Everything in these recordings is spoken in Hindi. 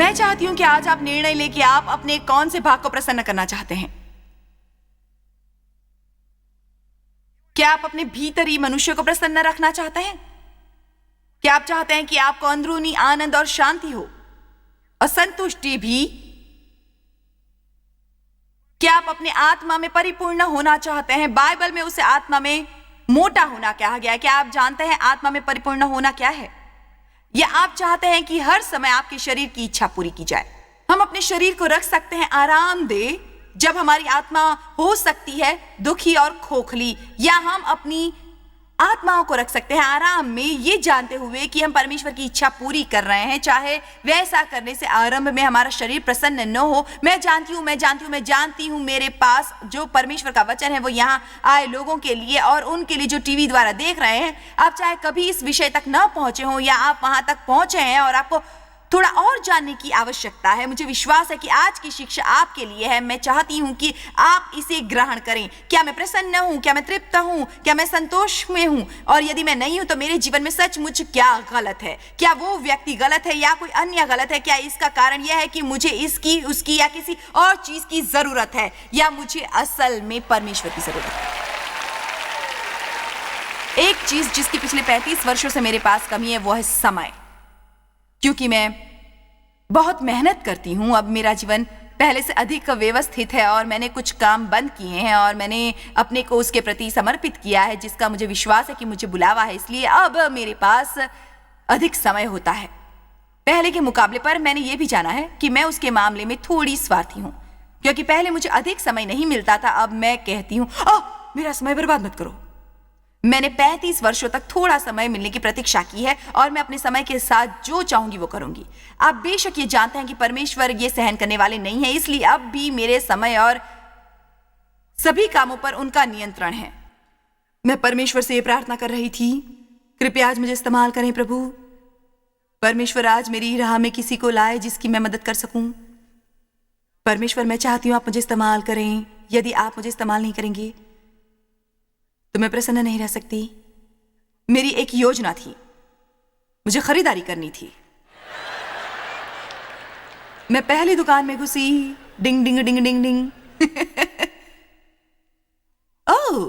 मैं चाहती हूं कि आज आप निर्णय लें कि आप अपने कौन से भाग को प्रसन्न करना चाहते हैं। क्या आप अपने भीतरी मनुष्य को प्रसन्न रखना चाहते हैं? क्या आप चाहते हैं कि आपको अंदरूनी आनंद और शांति हो और संतुष्टि भी? क्या आप अपने आत्मा में परिपूर्ण होना चाहते हैं? बाइबल में उसे आत्मा में मोटा होना कहा गया है। क्या आप जानते हैं आत्मा में परिपूर्ण होना क्या है? या आप चाहते हैं कि हर समय आपके शरीर की इच्छा पूरी की जाए? हम अपने शरीर को रख सकते हैं आरामदेह जब हमारी आत्मा हो सकती है दुखी और खोखली, या हम अपनी आत्माओं को रख सकते हैं आराम में ये जानते हुए कि हम परमेश्वर की इच्छा पूरी कर रहे हैं, चाहे वैसा करने से आरंभ में हमारा शरीर प्रसन्न न हो। मैं जानती हूँ मेरे पास जो परमेश्वर का वचन है वो यहाँ आए लोगों के लिए और उनके लिए जो टीवी द्वारा देख रहे हैं। आप चाहे कभी इस विषय तक न पहुंचे हो या आप वहां तक पहुंचे हैं और आपको थोड़ा और जानने की आवश्यकता है, मुझे विश्वास है कि आज की शिक्षा आपके लिए है। मैं चाहती हूं कि आप इसे ग्रहण करें। क्या मैं प्रसन्न हूं? क्या मैं तृप्त हूं? क्या मैं संतोष में हूं? और यदि मैं नहीं हूं तो मेरे जीवन में सचमुच क्या गलत है? क्या वो व्यक्ति गलत है या कोई अन्य गलत है? क्या इसका कारण यह है कि मुझे इसकी, उसकी या किसी और चीज की जरूरत है, या मुझे असल में परमेश्वर की जरूरत है? एक चीज जिसकी पिछले 35 वर्षों से मेरे पास कमी है वो है समय। क्योंकि मैं बहुत मेहनत करती हूँ, अब मेरा जीवन पहले से अधिक व्यवस्थित है और मैंने कुछ काम बंद किए हैं और मैंने अपने को उसके प्रति समर्पित किया है जिसका मुझे विश्वास है कि मुझे बुलावा है। इसलिए अब मेरे पास अधिक समय होता है पहले के मुकाबले। पर मैंने ये भी जाना है कि मैं उसके मामले में थोड़ी स्वार्थी हूँ, क्योंकि पहले मुझे अधिक समय नहीं मिलता था। अब मैं कहती हूँ मेरा समय बर्बाद मत करो। मैंने 35 वर्षों तक थोड़ा समय मिलने की प्रतीक्षा की है और मैं अपने समय के साथ जो चाहूंगी वो करूंगी। आप बेशक ये जानते हैं कि परमेश्वर ये सहन करने वाले नहीं है, इसलिए अब भी मेरे समय और सभी कामों पर उनका नियंत्रण है। मैं परमेश्वर से ये प्रार्थना कर रही थी, कृपया आज मुझे इस्तेमाल करें प्रभु। परमेश्वर आज मेरी राह में किसी को लाए जिसकी मैं मदद कर सकूं। परमेश्वर मैं चाहती हूं आप मुझे इस्तेमाल करें। यदि आप मुझे इस्तेमाल नहीं करेंगे तो मैं प्रसन्न नहीं रह सकती। मेरी एक योजना थी, मुझे खरीदारी करनी थी। मैं पहली दुकान में घुसी, डिंग डिंग डिंग डिंग डिंग। ओह,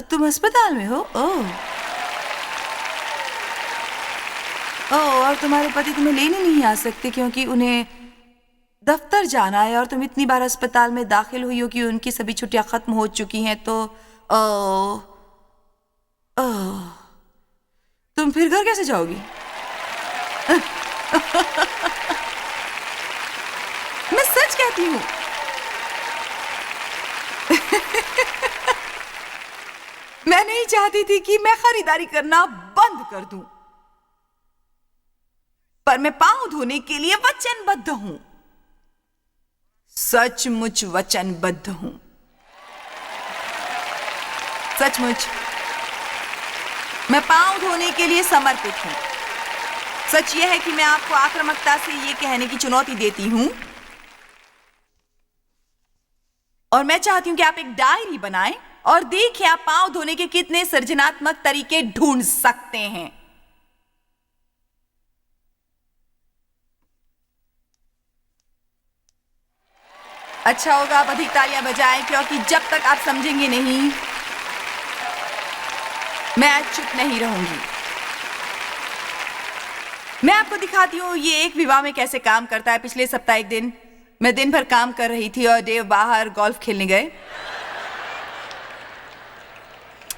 तुम अस्पताल में हो? ओह, और तुम्हारे पति तुम्हें लेने नहीं आ सकते क्योंकि उन्हें दफ्तर जाना है और तुम इतनी बार अस्पताल में दाखिल हुई हो कि उनकी सभी छुट्टियां खत्म हो चुकी हैं। तो तुम फिर घर कैसे जाओगी? मैं सच कहती हूं। मैं नहीं चाहती थी कि मैं खरीदारी करना बंद कर दूं, पर मैं पांव धोने के लिए वचनबद्ध हूं। सचमुच वचनबद्ध हूं, सचमुच मैं पांव धोने के लिए समर्पित हूं। सच यह है कि मैं आपको आक्रामकता से यह कहने की चुनौती देती हूं और मैं चाहती हूं कि आप एक डायरी बनाएं और देखिए आप पांव धोने के कितने सृजनात्मक तरीके ढूंढ सकते हैं। अच्छा होगा आप अधिक तालियां बजाएं, क्योंकि जब तक आप समझेंगे नहीं मैं आज चुप नहीं रहूंगी। मैं आपको दिखाती हूं ये एक विवाह में कैसे काम करता है। पिछले सप्ताह एक दिन मैं दिन भर काम कर रही थी और देव बाहर गोल्फ खेलने गए।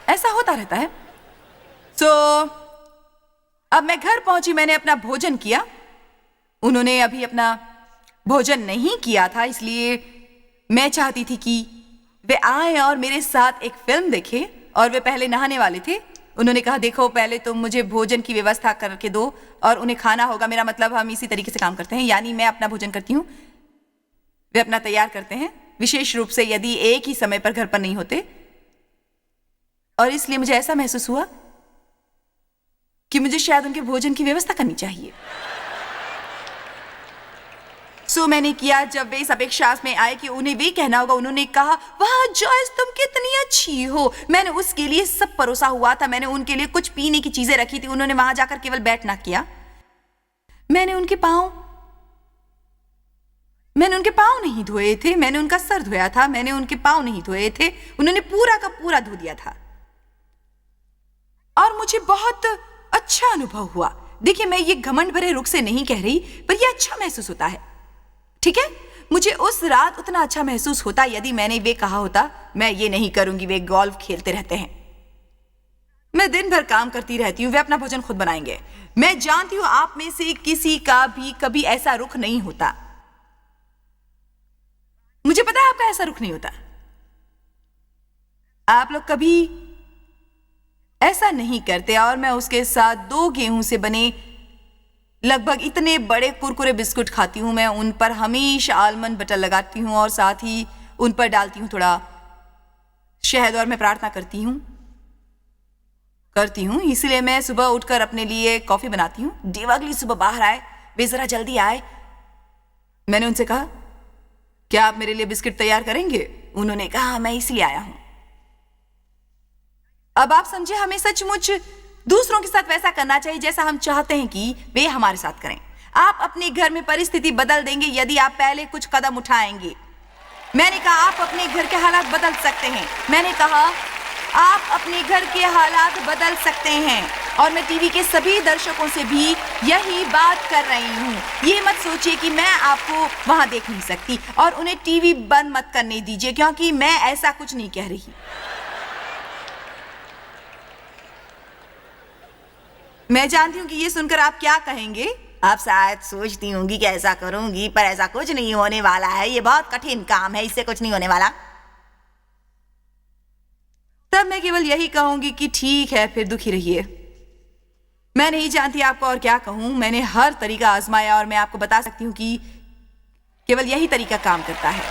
ऐसा होता रहता है। अब मैं घर पहुंची, मैंने अपना भोजन किया। उन्होंने अभी अपना भोजन नहीं किया था, इसलिए मैं चाहती थी कि वे आए और मेरे साथ एक फिल्म देखें। और वे पहले नहाने वाले थे। उन्होंने कहा देखो पहले तुम मुझे भोजन की व्यवस्था करके दो और उन्हें खाना होगा। मेरा मतलब हम इसी तरीके से काम करते हैं, यानी मैं अपना भोजन करती हूँ, वे अपना तैयार करते हैं, विशेष रूप से यदि एक ही समय पर घर पर नहीं होते। और इसलिए मुझे ऐसा महसूस हुआ कि मुझे शायद उनके भोजन की व्यवस्था करनी चाहिए। मैंने किया। जब वे इस अपेक्षा में आए कि उन्हें भी कहना होगा, उन्होंने कहा वाह जॉयस तुम कितनी अच्छी हो। मैंने उसके लिए सब परोसा हुआ था, मैंने उनके लिए कुछ पीने की चीजें रखी थी। उन्होंने वहां जाकर केवल बैठना किया। मैंने उनके पाँव नहीं धोए थे, मैंने उनका सर धोया था, मैंने उनके पाँव नहीं धोए थे, उन्होंने पूरा का पूरा धो दिया था और मुझे बहुत अच्छा अनुभव हुआ। देखिए, मैं ये घमंड भरे रुख से नहीं कह रही, पर यह अच्छा महसूस होता है। ठीक है, मुझे उस रात उतना अच्छा महसूस होता यदि मैंने वे कहा होता, मैं ये नहीं करूंगी, वे गोल्फ खेलते रहते हैं, मैं दिन भर काम करती रहती हूँ, वे अपना भोजन खुद बनाएंगे। मैं जानती हूं आप में से किसी का भी कभी ऐसा रुख नहीं होता। मुझे पता है आपका ऐसा रुख नहीं होता। आप लोग कभी ऐसा नहीं करते। और मैं उसके साथ 2 गेहूं से बने लगभग इतने बड़े कुरकुरे बिस्कुट खाती हूं। मैं उन पर हमेशा आलमंड बटर लगाती हूं और साथ ही उन पर डालती हूं थोड़ा शहद, और मैं प्रार्थना करती हूं। इसलिए मैं सुबह उठकर अपने लिए कॉफी बनाती हूँ। देवागली सुबह बाहर आए, वे जरा जल्दी आए। मैंने उनसे कहा, क्या आप मेरे लिए बिस्किट तैयार करेंगे? उन्होंने कहा, मैं इसलिए आया हूं। अब आप समझे, हमें सचमुच दूसरों के साथ वैसा करना चाहिए जैसा हम चाहते हैं कि वे हमारे साथ करें। आप अपने घर में परिस्थिति बदल देंगे यदि आप पहले कुछ कदम उठाएंगे। मैंने कहा, आप अपने घर के हालात बदल सकते हैं। मैंने कहा, आप अपने घर के हालात बदल सकते हैं। और मैं टीवी के सभी दर्शकों से भी यही बात कर रही हूँ। ये मत सोचिए कि मैं आपको वहां देख नहीं सकती, और उन्हें टीवी बंद मत करने दीजिए, क्योंकि मैं ऐसा कुछ नहीं कह रही। मैं जानती हूँ कि ये सुनकर आप क्या कहेंगे। आप शायद सोचती होंगी कि ऐसा करूंगी, पर ऐसा कुछ नहीं होने वाला है। ये बहुत कठिन काम है, इससे कुछ नहीं होने वाला। तब मैं केवल यही कहूंगी कि ठीक है, फिर दुखी रहिए। मैं नहीं जानती आपको और क्या कहूं। मैंने हर तरीका आजमाया और मैं आपको बता सकती हूं कि केवल यही तरीका काम करता है।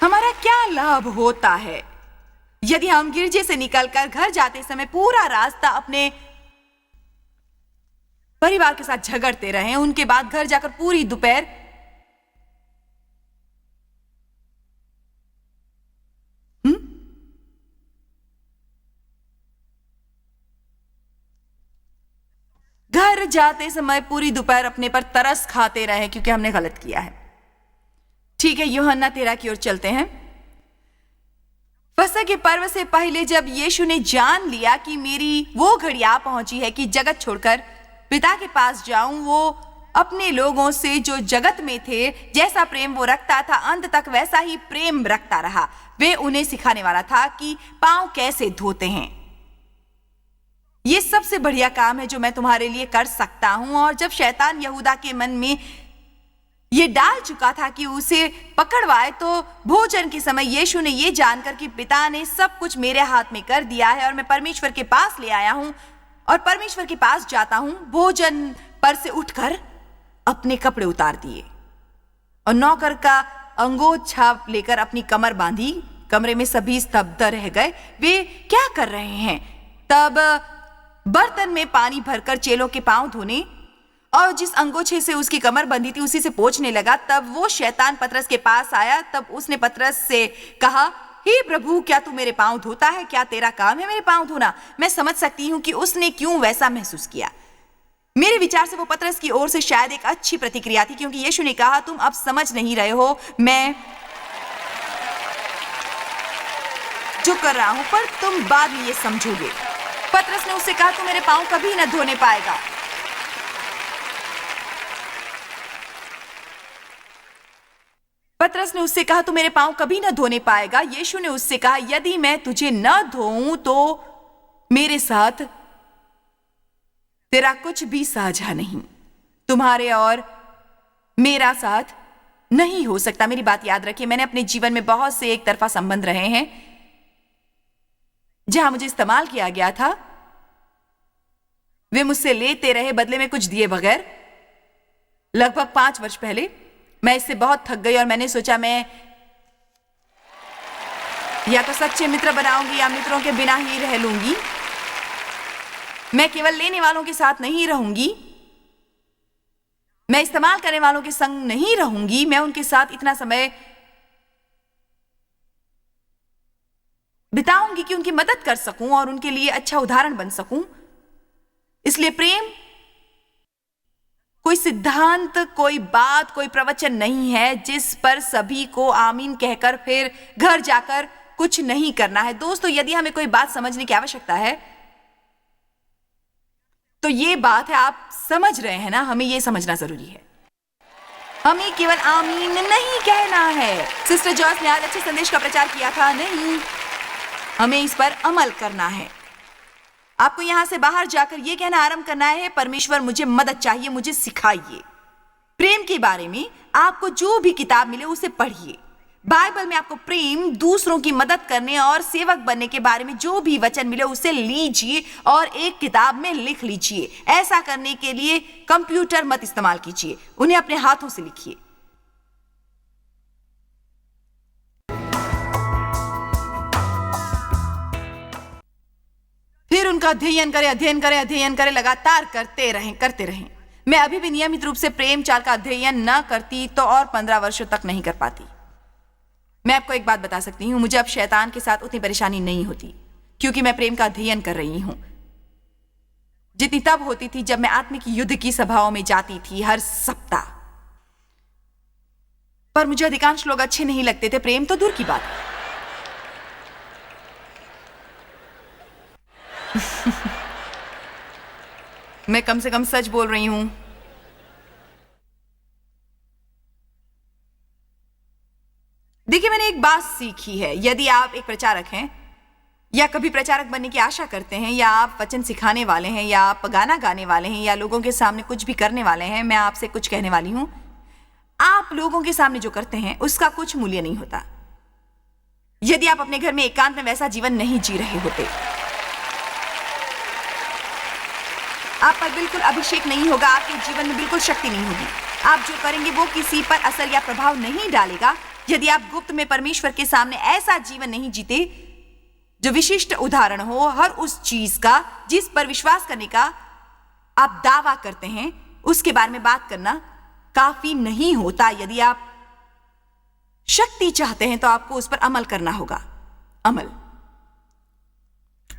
हमारा क्या लाभ होता है यदि हम गिरजे से निकलकर घर जाते समय पूरा रास्ता अपने परिवार के साथ झगड़ते रहें, उनके बाद घर जाकर पूरी दोपहर घर जाते समय पूरी दोपहर अपने पर तरस खाते रहे क्योंकि हमने गलत किया है। ठीक है, यूहन्ना 13 की ओर चलते हैं। फसह के पर्व से पहले जब यीशु ने जान लिया कि मेरी वो घड़ी आ पहुंची है कि जगत छोड़कर पिता के पास जाऊं, वो अपने लोगों से जो जगत में थे जैसा प्रेम वो रखता था, अंत तक वैसा ही प्रेम रखता रहा। वे उन्हें सिखाने वाला था कि पांव कैसे धोते हैं। ये सबसे बढ़िया काम है जो मैं तुम्हारे लिए कर सकता हूं। और जब शैतान यहूदा के मन में ये डाल चुका था कि उसे पकड़वाए, तो भोजन के समय यीशु ने ये जानकर कि पिता ने सब कुछ मेरे हाथ में कर दिया है और मैं परमेश्वर के पास ले आया हूं और परमेश्वर के पास जाता हूं, भोजन पर से उठकर अपने कपड़े उतार दिए और नौकर का अंगोछा लेकर अपनी कमर बांधी। कमरे में सभी स्तब्ध रह गए, वे क्या कर रहे हैं। तब बर्तन में पानी भरकर चेलों के पांव धोने और जिस अंगोछे से उसकी कमर बंधी थी उसी से पोंछने लगा। तब वो शैतान पतरस के पास आया। तब उसने पतरस से कहा, हे प्रभु, क्या तू मेरे पांव धोता है? क्या तेरा काम है मेरे पांव धोना? मैं समझ सकती हूं कि उसने क्यों वैसा महसूस किया। मेरे विचार से वो पतरस की ओर से शायद एक अच्छी प्रतिक्रिया थी, क्योंकि यीशु ने कहा, तुम अब समझ नहीं रहे हो मैं जो कर रहा हूं, पर तुम बाद में ये समझोगे। पतरस ने उससे कहा, तू मेरे पांव कभी न धोने पाएगा। पतरस ने उससे कहा, तू मेरे पांव कभी न धोने पाएगा। यीशु ने उससे कहा, यदि मैं तुझे न धोऊं तो मेरे साथ तेरा कुछ भी साझा नहीं, तुम्हारे और मेरा साथ नहीं हो सकता। मेरी बात याद रखिए, मैंने अपने जीवन में बहुत से एक तरफा संबंध रहे हैं जहां मुझे इस्तेमाल किया गया था। वे मुझसे लेते रहे बदले में कुछ दिए बगैर। लगभग 5 वर्ष पहले मैं इससे बहुत थक गई और मैंने सोचा मैं या तो सच्चे मित्र बनाऊंगी या मित्रों के बिना ही रह लूंगी। मैं केवल लेने वालों के साथ नहीं रहूंगी, मैं इस्तेमाल करने वालों के संग नहीं रहूंगी। मैं उनके साथ इतना समय बिताऊंगी कि उनकी मदद कर सकूं और उनके लिए अच्छा उदाहरण बन सकूं। इसलिए प्रेम कोई सिद्धांत, कोई बात, कोई प्रवचन नहीं है जिस पर सभी को आमीन कहकर फिर घर जाकर कुछ नहीं करना है। दोस्तों, यदि हमें कोई बात समझने की आवश्यकता है तो ये बात है, आप समझ रहे हैं ना, हमें ये समझना जरूरी है। हमें केवल आमीन नहीं कहना है। सिस्टर जॉयस ने आज अच्छे संदेश का प्रचार किया था, नहीं, हमें इस पर अमल करना है। आपको यहां से बाहर जाकर यह कहना आरंभ करना है, परमेश्वर मुझे मदद चाहिए, मुझे सिखाइए। प्रेम के बारे में आपको जो भी किताब मिले उसे पढ़िए। बाइबल में आपको प्रेम, दूसरों की मदद करने और सेवक बनने के बारे में जो भी वचन मिले उसे लीजिए और एक किताब में लिख लीजिए। ऐसा करने के लिए कंप्यूटर मत इस्तेमाल कीजिए, उन्हें अपने हाथों से लिखिए। फिर उनका अध्ययन करें, लगातार करते रहें। मैं अभी भी नियमित रूप से प्रेम चाल का अध्ययन न करती तो और 15 वर्षों तक नहीं कर पाती। मैं आपको एक बात बता सकती हूं, मुझे अब शैतान के साथ उतनी परेशानी नहीं होती क्योंकि मैं प्रेम का अध्ययन कर रही हूं, जितनी तब होती थी जब मैं आत्मिक युद्ध की सभाओं में जाती थी हर सप्ताह। पर मुझे अधिकांश लोग अच्छे नहीं लगते थे, प्रेम तो दूर की बात है। मैं कम से कम सच बोल रही हूं। देखिए, मैंने एक बात सीखी है, यदि आप एक प्रचारक हैं या कभी प्रचारक बनने की आशा करते हैं, या आप वचन सिखाने वाले हैं, या आप गाना गाने वाले हैं, या लोगों के सामने कुछ भी करने वाले हैं, मैं आपसे कुछ कहने वाली हूं, आप लोगों के सामने जो करते हैं उसका कुछ मूल्य नहीं होता यदि आप अपने घर में एकांत में वैसा जीवन नहीं जी रहे होते। आप पर बिल्कुल अभिषेक नहीं होगा, आपके जीवन में बिल्कुल शक्ति नहीं होगी। आप जो करेंगे वो किसी पर असर या प्रभाव नहीं डालेगा यदि आप गुप्त में परमेश्वर के सामने ऐसा जीवन नहीं जीते जो विशिष्ट उदाहरण हो हर उस चीज का जिस पर विश्वास करने का आप दावा करते हैं। उसके बारे में बात करना काफी नहीं होता। यदि आप शक्ति चाहते हैं तो आपको उस पर अमल करना होगा। अमल।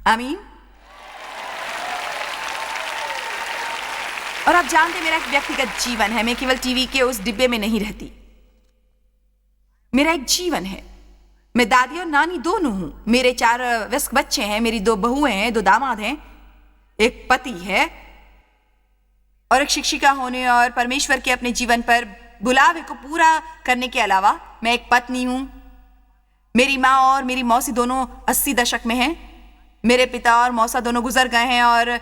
आमीन। और आप जानते, मेरा एक व्यक्तिगत जीवन है, मैं केवल टीवी के उस डिब्बे में नहीं रहती। मेरा एक जीवन है, मैं दादी और नानी दोनों हूं, मेरे 4 वयस्क बच्चे हैं, मेरी 2 बहुएं हैं, 2 दामाद हैं, एक पति है, और एक शिक्षिका होने और परमेश्वर के अपने जीवन पर बुलावे को पूरा करने के अलावा मैं एक पत्नी हूं। मेरी माँ और मेरी मौसी दोनों 80 दशक में हैं। मेरे पिता और मौसा दोनों गुजर गए हैं और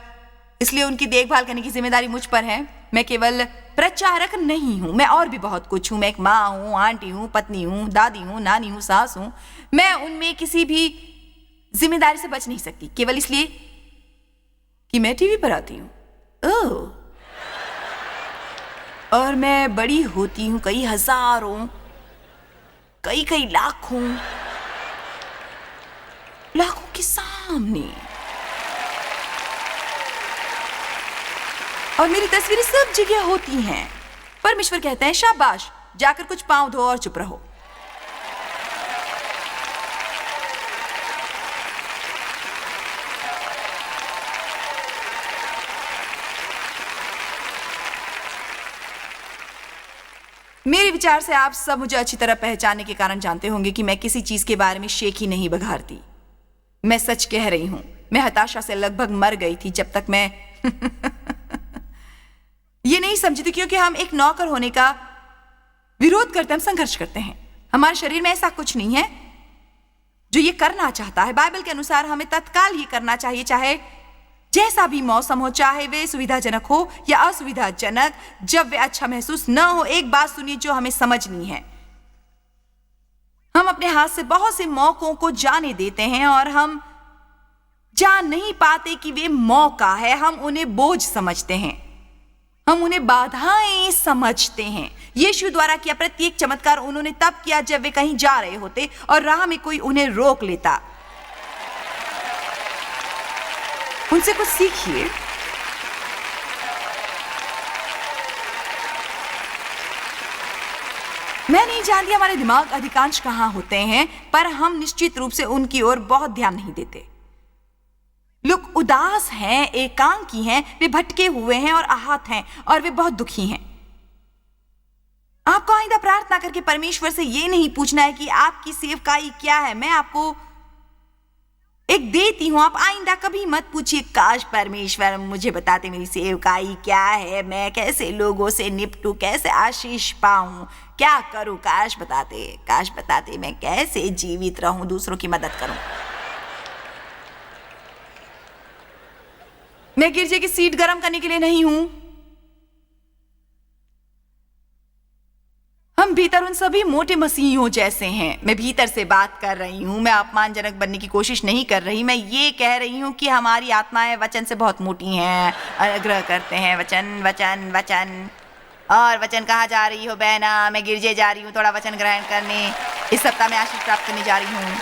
इसलिए उनकी देखभाल करने की जिम्मेदारी मुझ पर है। मैं केवल प्रचारक नहीं हूं, मैं और भी बहुत कुछ हूं। मैं एक माँ हूं, आंटी हूं, पत्नी हूं, दादी हूं, नानी हूं, सास हूं। मैं उनमें किसी भी जिम्मेदारी से बच नहीं सकती केवल इसलिए कि मैं टीवी पर आती हूं। ओह, और मैं बड़ी होती हूं कई हजारों, कई लाखों के सामने, और मेरी तस्वीरें सब जगह होती हैं। परमेश्वर कहते हैं, शाबाश, जाकर कुछ पांव धो और चुप रहो। मेरे विचार से आप सब मुझे अच्छी तरह पहचानने के कारण जानते होंगे कि मैं किसी चीज के बारे में शेख ही नहीं बघारती। मैं सच कह रही हूं, मैं हताशा से लगभग मर गई थी जब तक मैं ये नहीं समझती, क्योंकि हम एक नौकर होने का विरोध करते हैं, हम संघर्ष करते हैं। हमारे शरीर में ऐसा कुछ नहीं है जो ये करना चाहता है। बाइबल के अनुसार हमें तत्काल ये करना चाहिए, चाहे जैसा भी मौसम हो, चाहे वे सुविधाजनक हो या असुविधाजनक, जब वे अच्छा महसूस न हो। एक बात सुनिए जो हमें समझनी है, हम अपने हाथ से बहुत से मौकों को जाने देते हैं और हम जान नहीं पाते कि वे मौका है। हम उन्हें बोझ समझते हैं, हम उन्हें बाधाएं समझते हैं। यीशु द्वारा किया प्रत्येक चमत्कार उन्होंने तब किया जब वे कहीं जा रहे होते और राह में कोई उन्हें रोक लेता। उनसे कुछ सीखिए। मैं नहीं जानती हमारे दिमाग अधिकांश कहाँ होते हैं, पर हम निश्चित रूप से उनकी ओर बहुत ध्यान नहीं देते। लोग उदास हैं, एकांकी हैं, वे भटके हुए हैं और आहत हैं और वे बहुत दुखी हैं। आपको आइंदा प्रार्थना करके परमेश्वर से ये नहीं पूछना है कि आपकी सेवकाई क्या है। मैं आपको एक देती हूं, आप आइंदा कभी मत पूछिए काश परमेश्वर मुझे बताते मेरी सेवकाई क्या है, मैं कैसे लोगों से निपटूं, कैसे आशीष पाऊं, क्या करूं, काश बताते मैं कैसे जीवित रहूं, दूसरों की मदद करूं। मैं गिरजे की सीट गर्म करने के लिए नहीं हूं। हम भीतर उन सभी मोटे मसीहों जैसे हैं। मैं भीतर से बात कर रही हूं। मैं अपमानजनक बनने की कोशिश नहीं कर रही। मैं ये कह रही हूं कि हमारी आत्माएं वचन से बहुत मोटी हैं, आग्रह करते हैं वचन वचन वचन। और वचन कहाँ जा रही हो बहना? मैं गिरजे जा रही हूँ थोड़ा वचन ग्रहण करने। इस सप्ताह में आशीष प्राप्त करने जा रही हूँ।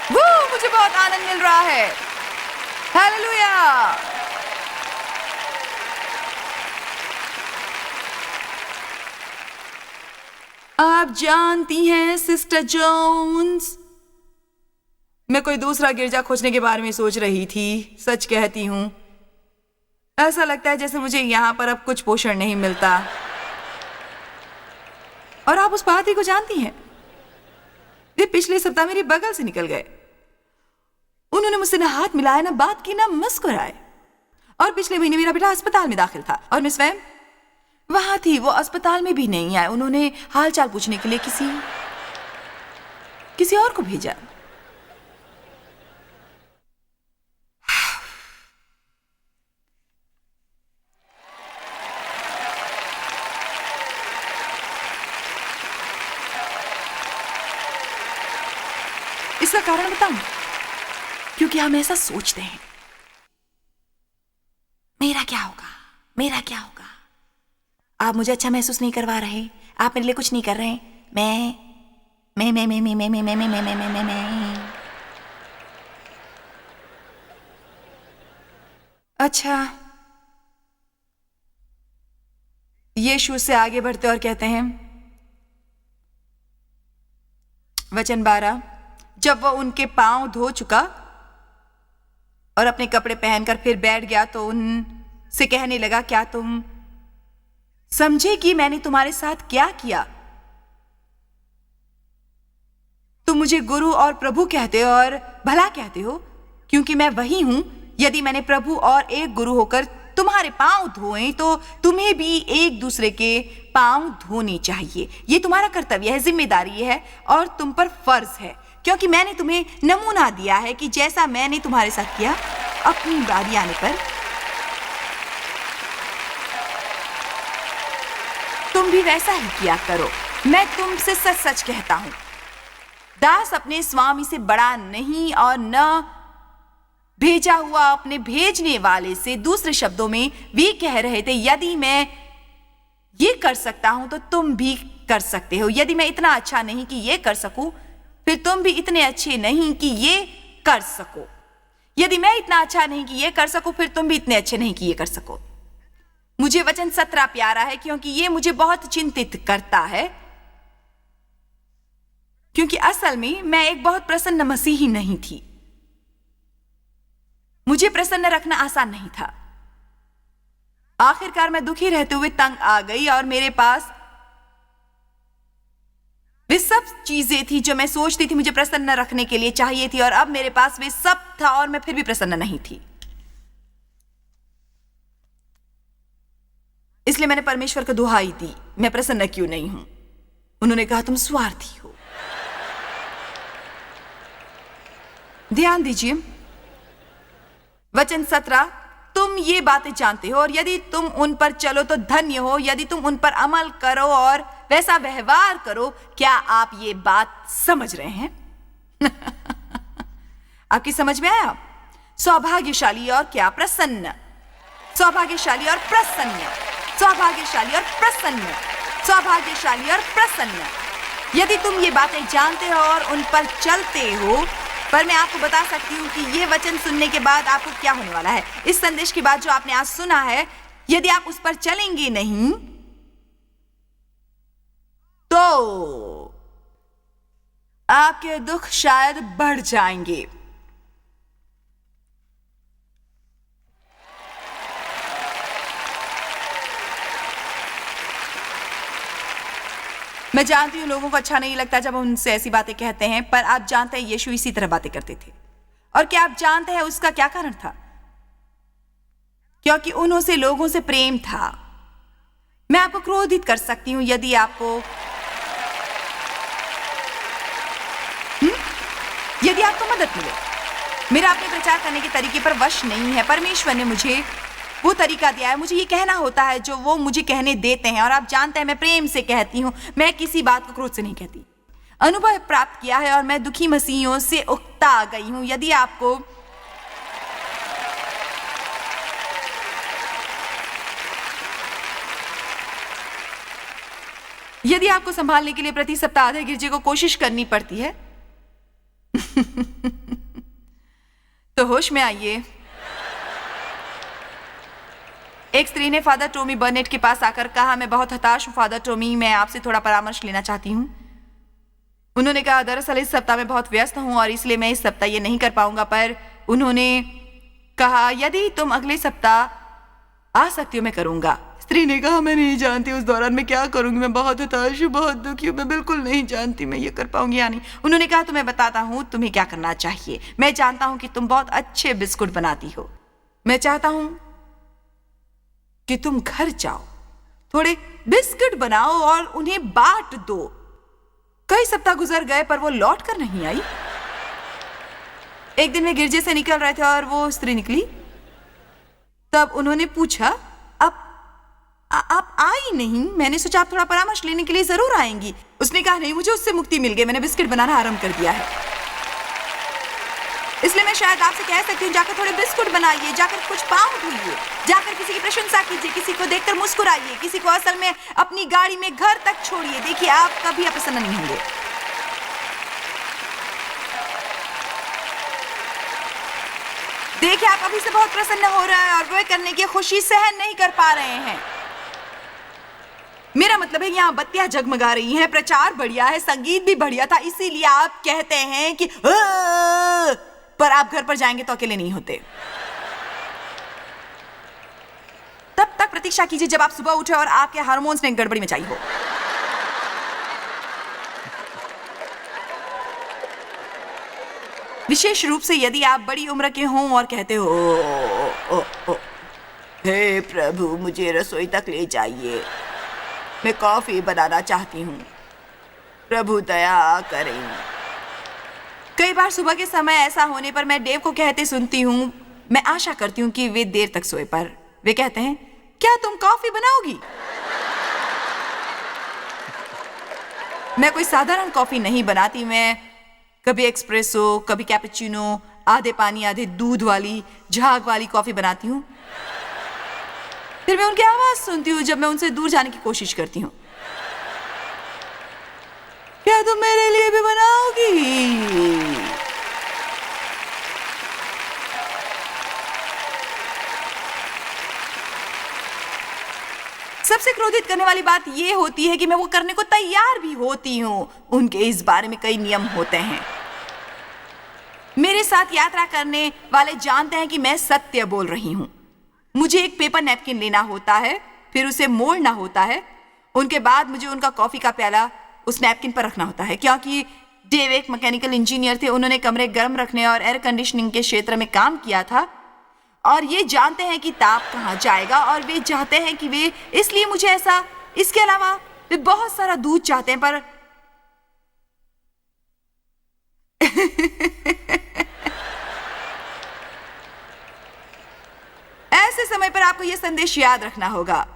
वो मुझे बहुत आनंद मिल रहा है। हालेलुया। आप जानती हैं सिस्टर जोन्स, मैं कोई दूसरा गिरजा खोजने के बारे में सोच रही थी। सच कहती हूं, ऐसा लगता है जैसे मुझे यहां पर अब कुछ पोषण नहीं मिलता। और आप उस पादरी को जानती हैं? वे पिछले सप्ताह मेरे बगल से निकल गए। उन्होंने मुझसे ना हाथ मिलाया, ना बात की, ना मुस्कुराए। और पिछले महीने मेरा बेटा अस्पताल में दाखिल था और मैं स्वयं वहां थी। वो अस्पताल में भी नहीं आए। उन्होंने हालचाल पूछने के लिए किसी और को भेजा। इसका कारण बताऊं? क्योंकि हम ऐसा सोचते हैं, मेरा क्या होगा, मेरा क्या होगा। आप मुझे अच्छा महसूस नहीं करवा रहे, आप मेरे लिए कुछ नहीं कर रहे। मैं अच्छा। यीशु से आगे बढ़ते और कहते हैं, वचन 12, जब वह उनके पांव धो चुका और अपने कपड़े पहनकर फिर बैठ गया तो उनसे कहने लगा, क्या तुम समझे कि मैंने तुम्हारे साथ क्या किया? तुम मुझे गुरु और प्रभु कहते हो और भला कहते हो, क्योंकि मैं वही हूं। यदि मैंने प्रभु और एक गुरु होकर तुम्हारे पांव धोए तो तुम्हें भी एक दूसरे के पांव धोने चाहिए। ये तुम्हारा कर्तव्य है, जिम्मेदारी है और तुम पर फर्ज है, क्योंकि मैंने तुम्हें नमूना दिया है कि जैसा मैंने तुम्हारे साथ किया, अपनी बारी आने पर तुम भी वैसा ही किया करो। मैं तुमसे सच सच कहता हूं, दास अपने स्वामी से बड़ा नहीं और न भेजा हुआ अपने भेजने वाले से। दूसरे शब्दों में वे कह रहे थे, यदि मैं ये कर सकता हूं तो तुम भी कर सकते हो। यदि मैं इतना अच्छा नहीं कि ये कर सकूं, फिर तुम भी इतने अच्छे नहीं कि ये कर सको। यदि मैं इतना अच्छा नहीं कि ये कर सकूं, फिर तुम भी इतने अच्छे नहीं कि ये कर सको। मुझे वचन 17 प्यारा है, क्योंकि ये मुझे बहुत चिंतित करता है। क्योंकि असल में मैं एक बहुत प्रसन्न मसीही नहीं थी। मुझे प्रसन्न रखना आसान नहीं था। आखिरकार मैं दुखी रहते हुए तंग आ गई और मेरे पास वे सब चीजें थी जो मैं सोचती थी मुझे प्रसन्न रखने के लिए चाहिए थी, और अब मेरे पास वे सब था और मैं फिर भी प्रसन्न नहीं थी। इसलिए मैंने परमेश्वर को दुहाई दी, मैं प्रसन्न क्यों नहीं हूं। उन्होंने कहा, तुम स्वार्थी हो। ध्यान दीजिए, वचन 17, तुम ये बातें जानते हो और यदि तुम उन पर चलो तो धन्य हो, यदि तुम उन पर अमल करो और वैसा व्यवहार करो। क्या आप ये बात समझ रहे हैं? आपकी समझ में आया? सौभाग्यशाली और क्या? प्रसन्न। सौभाग्यशाली और प्रसन्न। सौभाग्यशाली और प्रसन्न। सौभाग्यशाली और प्रसन्न। यदि तुम ये बातें जानते हो और उन पर चलते हो। पर मैं आपको बता सकती हूँ कि ये वचन सुनने के बाद आपको क्या होने वाला है। इस संदेश के बाद जो आपने आज सुना है, यदि आप उस पर चलेंगे नहीं तो आपके दुख शायद बढ़ जाएंगे। मैं जानती हूँ लोगों को अच्छा नहीं लगता जब हम उनसे ऐसी बातें कहते हैं, पर आप जानते हैं यीशु इसी तरह बातें करते थे। और क्या आप जानते हैं उसका क्या कारण था? क्योंकि उन्होंने लोगों से प्रेम था। मैं आपको क्रोधित कर सकती हूँ यदि आपको मदद मिले। मेरा अपने प्रचार करने के तरीके पर वश नहीं है। परमेश्वर ने मुझे वो तरीका दिया है। मुझे ये कहना होता है जो वो मुझे कहने देते हैं। और आप जानते हैं मैं प्रेम से कहती हूँ, मैं किसी बात को क्रोध से नहीं कहती। अनुभव प्राप्त किया है और मैं दुखी मसीहियों से उकता गई हूँ। यदि आपको संभालने के लिए प्रति सप्ताह आधे गिरजे को कोशिश करनी पड़ती है तो होश में आइए। एक स्त्री ने फादर टोमी बर्नेट के पास आकर कहा, मैं बहुत हताश हूं फादर टोमी, मैं आपसे थोड़ा परामर्श लेना चाहती हूं। उन्होंने कहा, दरअसल इस सप्ताह मैं बहुत व्यस्त हूं और इसलिए मैं इस सप्ताह ये नहीं कर पाऊंगा। पर उन्होंने कहा, यदि तुम अगले सप्ताह आ सकती हो मैं करूंगा। स्त्री ने कहा, मैं नहीं जानती उस दौरान मैं क्या करूंगी, मैं बहुत हताश हूँ, बहुत दुखी हूँ, मैं बिल्कुल नहीं जानती मैं ये कर पाऊंगी या नहीं। उन्होंने कहा, तुम्हें बताता हूँ तुम्हें क्या करना चाहिए। मैं जानता हूँ कि तुम बहुत अच्छे बिस्कुट बनाती हो। मैं चाहता हूँ कि तुम घर जाओ, थोड़े बिस्कुट बनाओ और उन्हें बांट दो। कई सप्ताह गुजर गए पर वो लौट कर नहीं आई। एक दिन वे गिरजे से निकल रहे थे और वो स्त्री निकली। तब उन्होंने पूछा, आप आई नहीं? मैंने सोचा आप थोड़ा परामर्श लेने के लिए जरूर आएंगी। उसने कहा, नहीं, मुझे उससे मुक्ति मिल गई, मैंने बिस्किट बनाना आरंभ कर दिया है। इसलिए मैं शायद आपसे कह सकती हूँ, जाकर थोड़े बिस्कुट बनाइए, जाकर कुछ पाँव धोइए, जाकर किसी की प्रशंसा कीजिए, किसी को देखकर मुस्कुराइए, किसी को असल में अपनी गाड़ी में घर तक छोड़िए। देखिए आप कभी अप्रसन्न नहीं होंगे। देखिए आप अभी से बहुत प्रसन्न हो रहे हैं और वो करने की खुशी सहन नहीं कर पा रहे हैं। मेरा मतलब है यहाँ बत्तियां जगमगा रही हैं, प्रचार बढ़िया है, संगीत भी बढ़िया था, इसीलिए आप कहते हैं कि पर आप घर पर जाएंगे तो अकेले नहीं होते। तब तक प्रतीक्षा कीजिए जब आप सुबह उठे और आपके हार्मोन्स ने गड़बड़ी मचाई हो। विशेष रूप से यदि आप बड़ी उम्र के हों और कहते हो, हे प्रभु मुझे रसोई तक ले जाइए, मैं कॉफी बनाना चाहती हूँ, प्रभु दया करें। कई बार सुबह के समय ऐसा होने पर मैं डेव को कहते सुनती हूँ, मैं आशा करती हूँ कि वे देर तक सोए, पर वे कहते हैं, क्या तुम कॉफी बनाओगी? मैं कोई साधारण कॉफी नहीं बनाती, मैं कभी एक्सप्रेसो, कभी कैपेचिनो, आधे पानी आधे दूध वाली झाग वाली कॉफी बनाती हूँ। फिर मैं उनकी आवाज सुनती हूँ जब मैं उनसे दूर जाने की कोशिश करती हूँ। क्या तुम मेरे लिए भी बनाओगी? सबसे क्रोधित करने वाली बात यह होती है कि मैं वो करने को तैयार भी होती हूँ। उनके इस बारे में कई नियम होते हैं। मेरे साथ यात्रा करने वाले जानते हैं कि मैं सत्य बोल रही हूँ। मुझे एक पेपर नैपकिन लेना होता है, फिर उसे मोड़ना होता है, उनके बाद मुझे उनका कॉफी का प्याला उस नैपकिन पर रखना होता है। क्योंकि डेव एक मैकेनिकल इंजीनियर थे, उन्होंने कमरे गर्म रखने और एयर कंडीशनिंग के क्षेत्र में काम किया था और ये जानते हैं कि ताप कहाँ जाएगा और वे चाहते हैं कि वे, इसलिए मुझे ऐसा, इसके अलावा वे बहुत सारा दूध चाहते हैं। पर ऐसे समय पर आपको यह संदेश याद रखना होगा।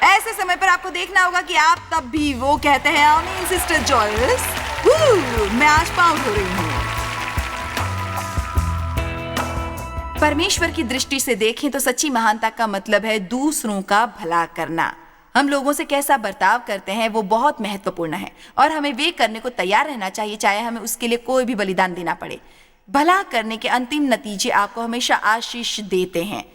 ऐसे समय पर आपको देखना होगा कि आप तब भी वो कहते हैं, आमीन सिस्टर जॉयस, मैं आज पाँव धो रही हूँ। परमेश्वर की दृष्टि से देखें तो सच्ची महानता का मतलब है दूसरों का भला करना। हम लोगों से कैसा बर्ताव करते हैं वो बहुत महत्वपूर्ण है और हमें वे करने को तैयार रहना चाहिए, चाहे हमें उसके लिए कोई भी बलिदान देना पड़े। भला करने के अंतिम नतीजे आपको हमेशा आशीष देते हैं।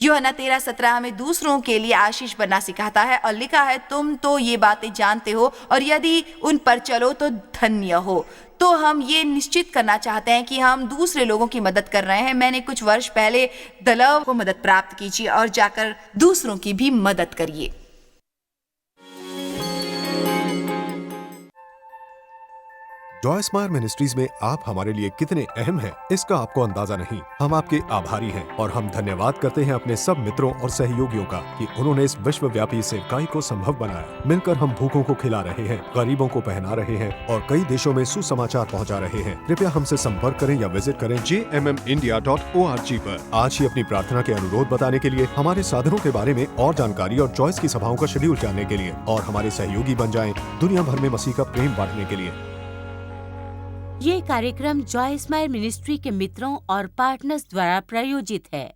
यूहन्ना 13:17 हमें दूसरों के लिए आशीष बनना सिखाता है और लिखा है, तुम तो ये बातें जानते हो और यदि उन पर चलो तो धन्य हो। तो हम ये निश्चित करना चाहते हैं कि हम दूसरे लोगों की मदद कर रहे हैं। मैंने कुछ वर्ष पहले दलव को मदद प्राप्त कीजिए और जाकर दूसरों की भी मदद करिए। जॉय स्माइल मिनिस्ट्रीज में आप हमारे लिए कितने अहम हैं, इसका आपको अंदाजा नहीं। हम आपके आभारी हैं और हम धन्यवाद करते हैं अपने सब मित्रों और सहयोगियों का कि उन्होंने इस विश्वव्यापी सेवकाई को संभव बनाया। मिलकर हम भूखों को खिला रहे हैं, गरीबों को पहना रहे हैं और कई देशों में सुसमाचार पहुंचा रहे हैं। कृपया हमसे संपर्क करें या विजिट करें jmmindia.org पर। आज ही अपनी प्रार्थना के अनुरोध बताने के लिए, हमारे साधनों के बारे में और जानकारी और जॉयस की सभाओं का शेड्यूल जानने के लिए और हमारे सहयोगी बन जाएं दुनिया भर में मसीह का प्रेम बांटने के लिए। ये कार्यक्रम जॉय स्माइल मिनिस्ट्री के मित्रों और पार्टनर्स द्वारा प्रायोजित है।